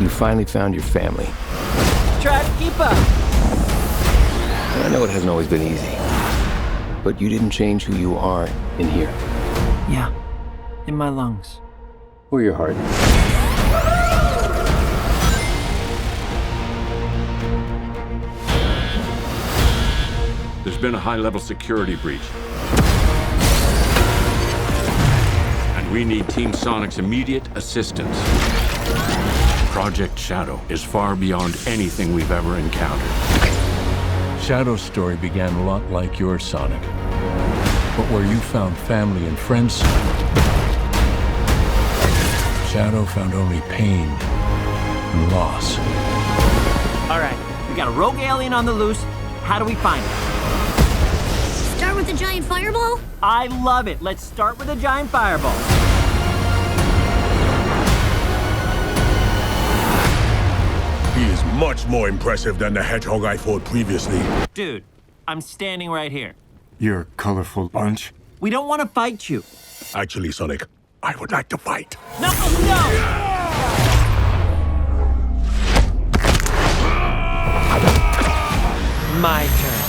You finally found your family. Try to keep up. And I know it hasn't always been easy, but you didn't change who you are in here. Yeah, in my lungs. Or your heart. There's been a high-level security breach. And we need Team Sonic's immediate assistance. Project Shadow is far beyond anything we've ever encountered. Shadow's story began a lot like yours, Sonic. But where you found family and friends, Shadow found only pain and loss. All right, we got a rogue alien on the loose. How do we find it? Start with a giant fireball? I love it. Let's start with a giant fireball. He is much more impressive than the Hedgehog I fought previously. Dude, I'm standing right here. You're a colorful bunch. We don't want to fight you. Actually, Sonic, I would like to fight. No, no! My turn.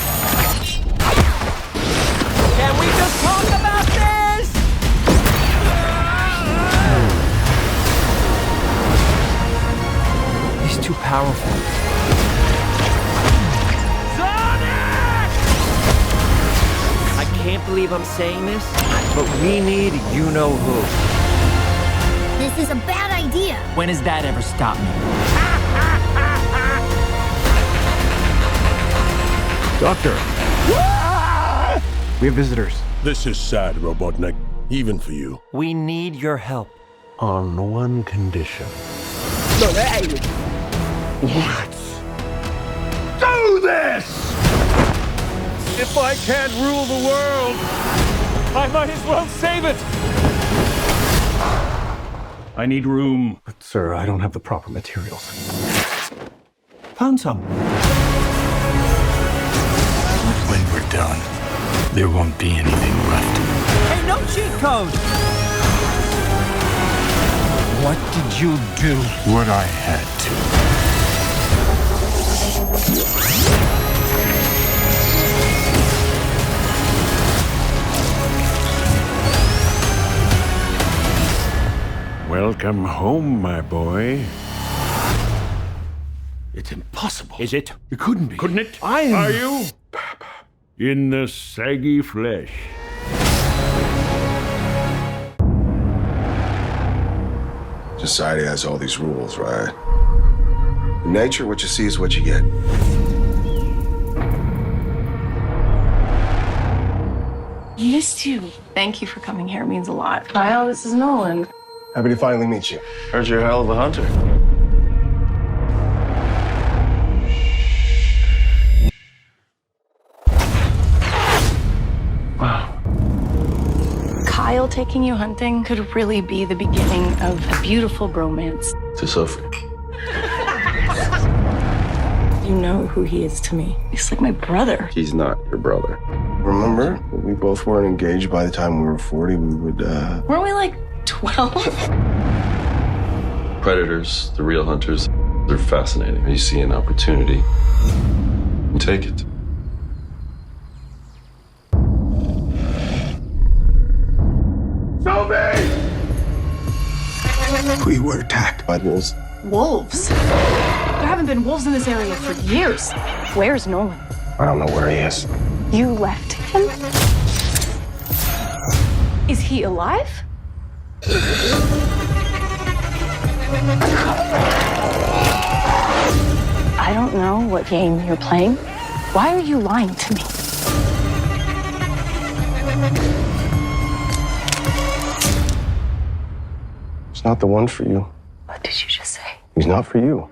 Can we just talk about this? He's too powerful. Sonic! I can't believe I'm saying this, but we need you-know-who. This is a bad idea. When has that ever stopped me? Doctor! We have visitors. This is sad, Robotnik. Even for you. We need your help. On one condition. What? Do this! If I can't rule the world, I might as well save it! I need room. But, sir, I don't have the proper materials. Found some. When we're done, there won't be anything left. Hey, no cheat code! What did you do? What I had to. Welcome home, my boy. It's impossible. Is it? It couldn't be. Couldn't it? I am... Are you? In the saggy flesh. Society has all these rules, right? In nature, what you see is what you get. Missed you. Thank you for coming here. It means a lot. Kyle, this is Nolan. Happy to finally meet you. Heard you're a hell of a hunter. Wow. Kyle taking you hunting could really be the beginning of a beautiful bromance. To Sophie. You know who he is to me. He's like my brother. He's not your brother. Remember, we both weren't engaged by the time we were 40. We would, Weren't we like 12? Predators, the real hunters, they're fascinating. You see an opportunity, you take it. Sophie! We were attacked by wolves. Wolves? There haven't been wolves in this area for years. Where's Nolan? I don't know where he is. You left him? Is he alive? I don't know what game you're playing. Why are you lying to me? It's not the one for you. What did you just say? He's not for you.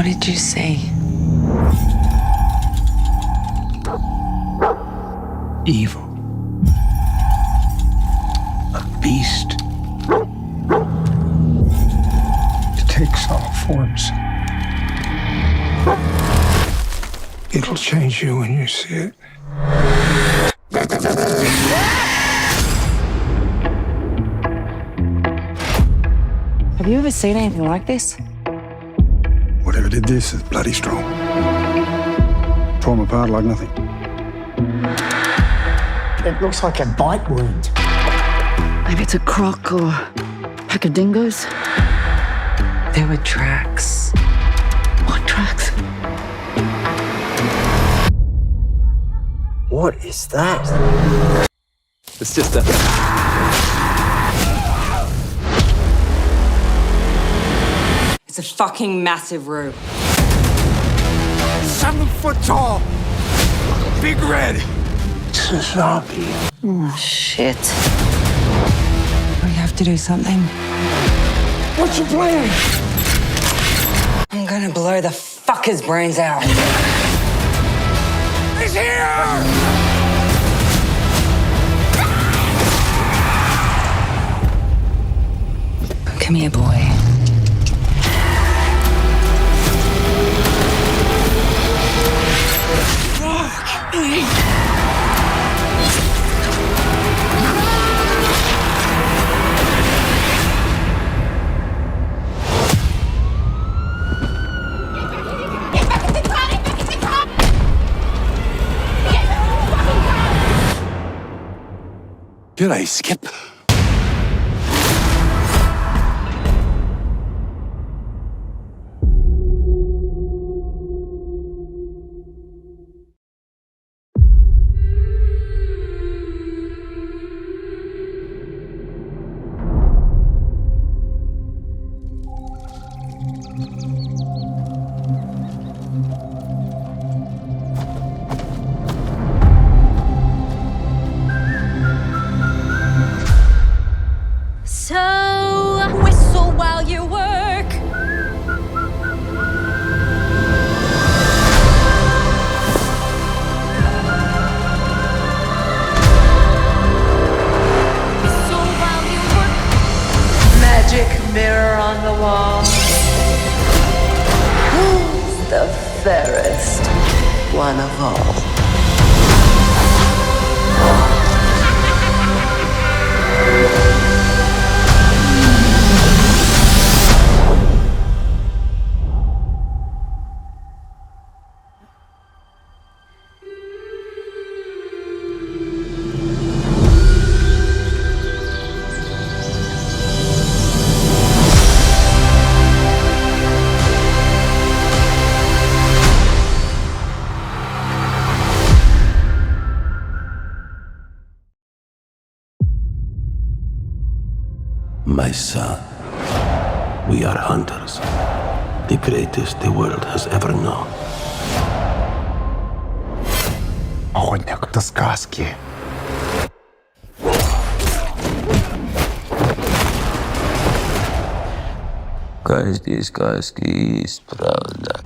What did you see? Evil. A beast. It takes all forms. It'll change you when you see it. Have you ever seen anything like this? Whatever did this is bloody strong. Tore him apart like nothing. It looks like a bite wound. Maybe it's a croc or a pack of dingoes. There were tracks. What tracks? What is that? It's just a... It's a fucking massive room. 7 foot tall. Big red. It's a zombie. Oh, shit. We have to do something. What's your plan? I'm gonna blow the fucker's brains out. He's here! Come here, boy. G'day, Skip. Whistle while you work. Whistle while you work. Magic mirror on the wall. Who's the fairest one of all? My son, we are hunters, the greatest the world has ever known. Охотник до сказки. Каждой сказки есть правда.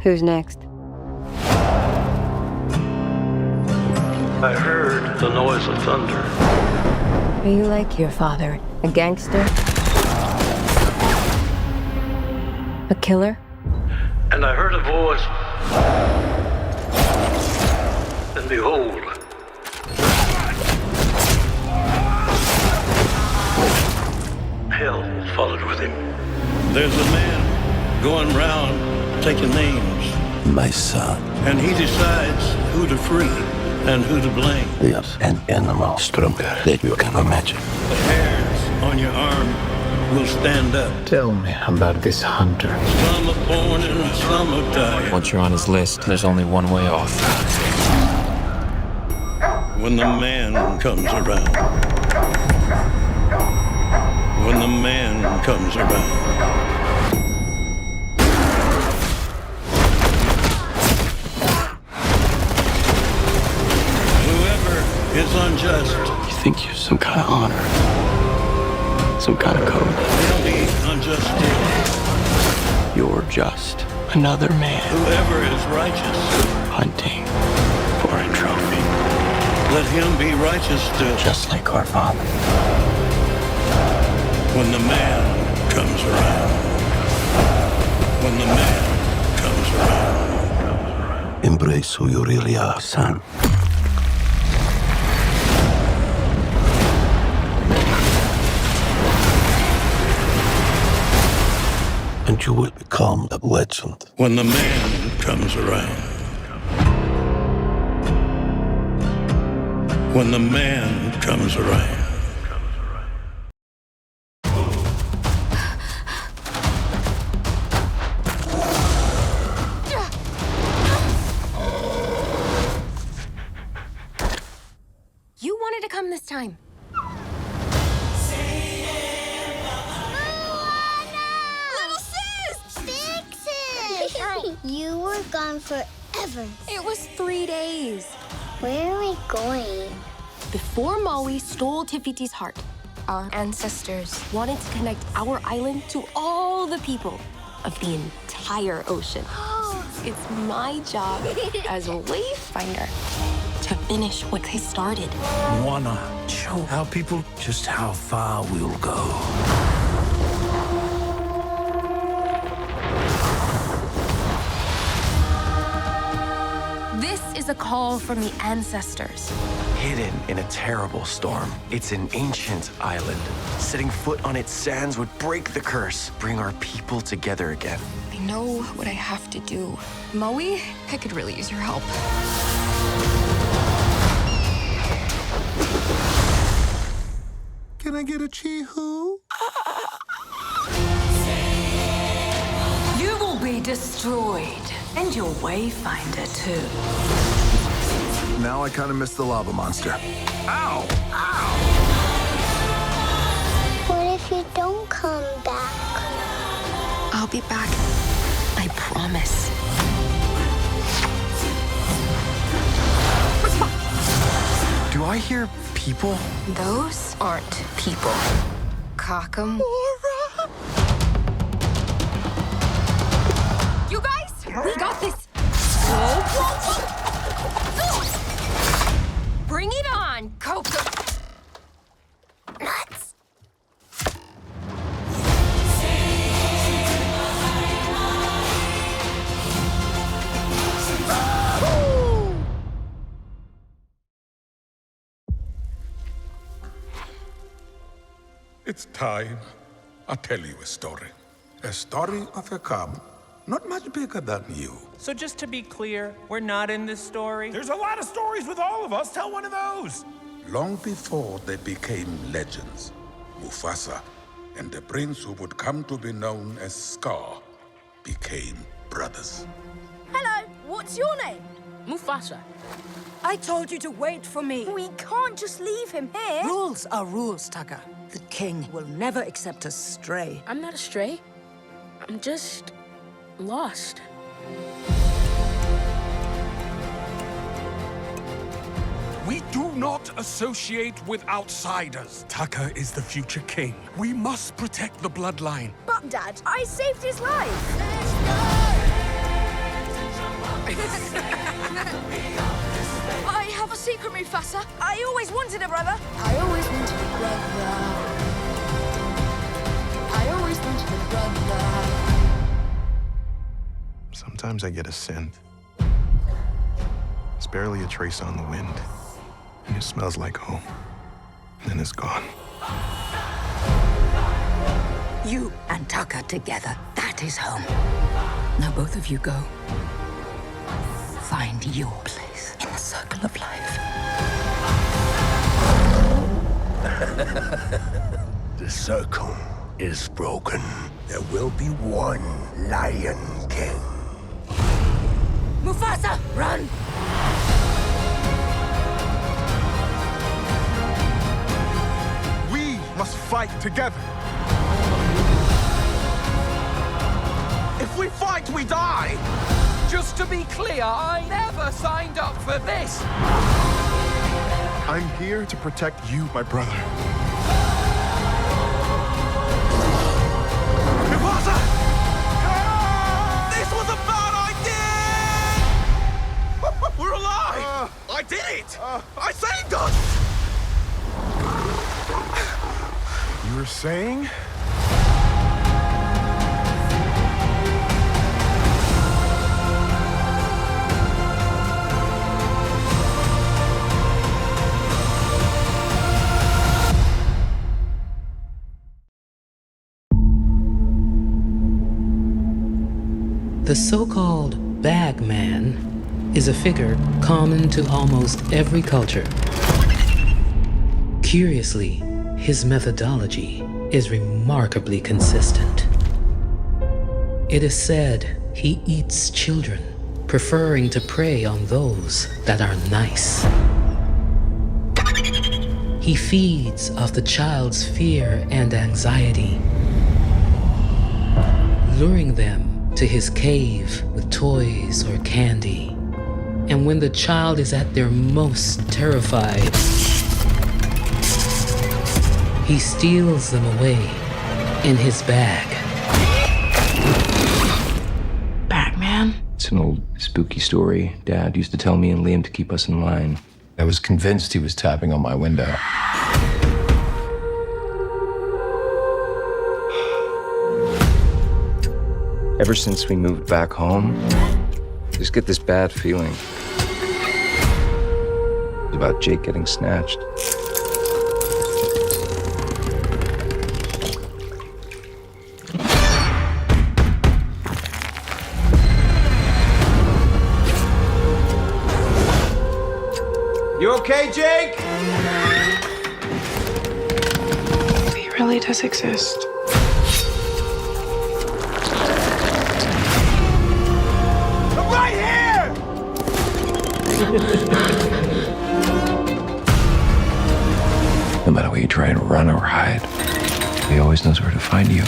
Who's next? I heard the noise of thunder. Are you like your father? A gangster? A killer? And I heard a voice. And behold, hell followed with him. There's a man going round taking names. My son. And he decides who to free and who to blame. Yes, an animal stronger than you can imagine. The hairs on your arm will stand up. Tell me about this hunter. Some are born and some are died. Once you're on his list, there's only one way off. When the man comes around. When the man comes around. Whoever is unjust think you're some kind of honor. Some kind of code. They'll be unjust still. You're just another man Whoever is righteous, hunting for a trophy. let him be righteous still. Just like our father. When the man comes around. When the man comes around. Embrace who you really are, son. And you will become a legend. When the man comes around. When the man comes around. You wanted to come this time. You were gone forever. It was 3 days. Where are we going? Before Maui stole Tifiti's heart, our ancestors wanted to connect our island to all the people of the entire ocean. It's my job as a wayfinder to finish what they started. Moana, show our people just how far we'll go. This is a call from the ancestors. Hidden in a terrible storm, it's an ancient island. Setting foot on its sands would break the curse, bring our people together again. I know what I have to do. Maui, I could really use your help. Can I get a chee-hoo? You will be destroyed, and your wayfinder too. Now I kind of miss the lava monster. Ow! Ow! What if you don't come back? I'll be back. I promise. Do I hear people? Those aren't people. Cockamora. You guys, we got this. Bring it on, Coco. Nuts. It's time I tell you a story. A story of a cub, not much bigger than you. So just to be clear, we're not in this story? There's a lot of stories with all of us. Tell one of those. Long before they became legends, Mufasa and the prince who would come to be known as Scar became brothers. Hello, what's your name? Mufasa. I told you to wait for me. We can't just leave him here. Rules are rules, Tucker. The king will never accept a stray. I'm not a stray. I'm just lost. We do not associate with outsiders. Tucker is the future king. We must protect the bloodline. But, Dad, I saved his life. I have a secret, Mufasa. I always wanted a brother. I always wanted a brother. I always wanted a brother. Sometimes I get a scent. It's barely a trace on the wind. And it smells like home. And then it's gone. You and Tucker together, that is home. Now both of you go. Find your place in the circle of life. The circle is broken. There will be one Lion King. Mufasa, run! We must fight together. If we fight, we die. Just to be clear, I never signed up for this. I'm here to protect you, my brother. Mufasa! This was a bad idea! We're alive! I did it! I saved us! You were saying? The so-called Bagman is a figure common to almost every culture. Curiously, his methodology is remarkably consistent. It is said he eats children, preferring to prey on those that are nice. He feeds off the child's fear and anxiety, luring them to his cave with toys or candy. And when the child is at their most terrified, he steals them away in his bag. Bagman? It's an old spooky story Dad used to tell me and Liam to keep us in line. I was convinced he was tapping on my window. Ever since we moved back home, I just get this bad feeling. It's about Jake getting snatched. You okay, Jake? He really does exist. Right here! No matter where you try to run or hide, he always knows where to find you.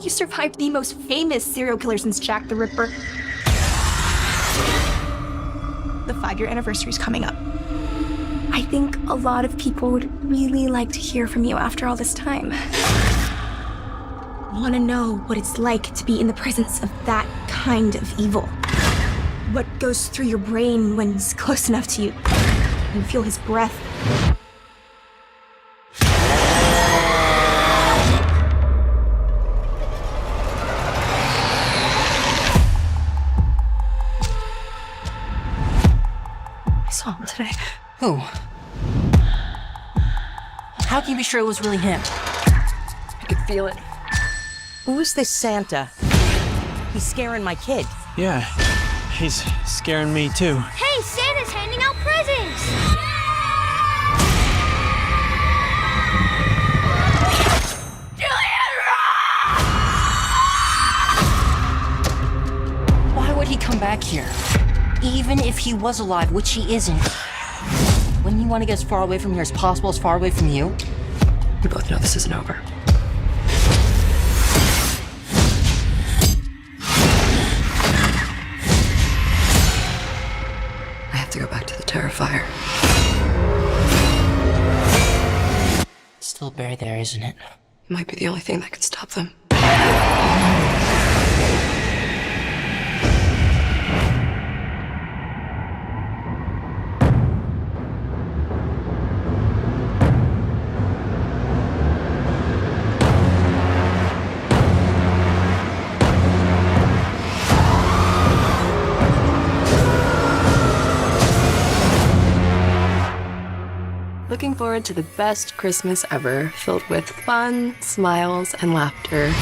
You survived the most famous serial killer since Jack the Ripper. The 5-year anniversary is coming up. I think a lot of people would really like to hear from you after all this time. Want to know what it's like to be in the presence of that kind of evil. What goes through your brain when he's close enough to you. You feel his breath. I saw him today. Who? How can you be sure it was really him? I could feel it. Who is this Santa? He's scaring my kid. Yeah, he's scaring me too. Hey, Santa's handing out presents! Why would he come back here? Even if he was alive, which he isn't. Wouldn't you want to get as far away from here as possible, as far away from you? We both know this isn't over. I have to go back to the Terrifier. It's still buried there, isn't it? It might be the only thing that could stop them. Looking forward to the best Christmas ever, filled with fun, smiles, and laughter.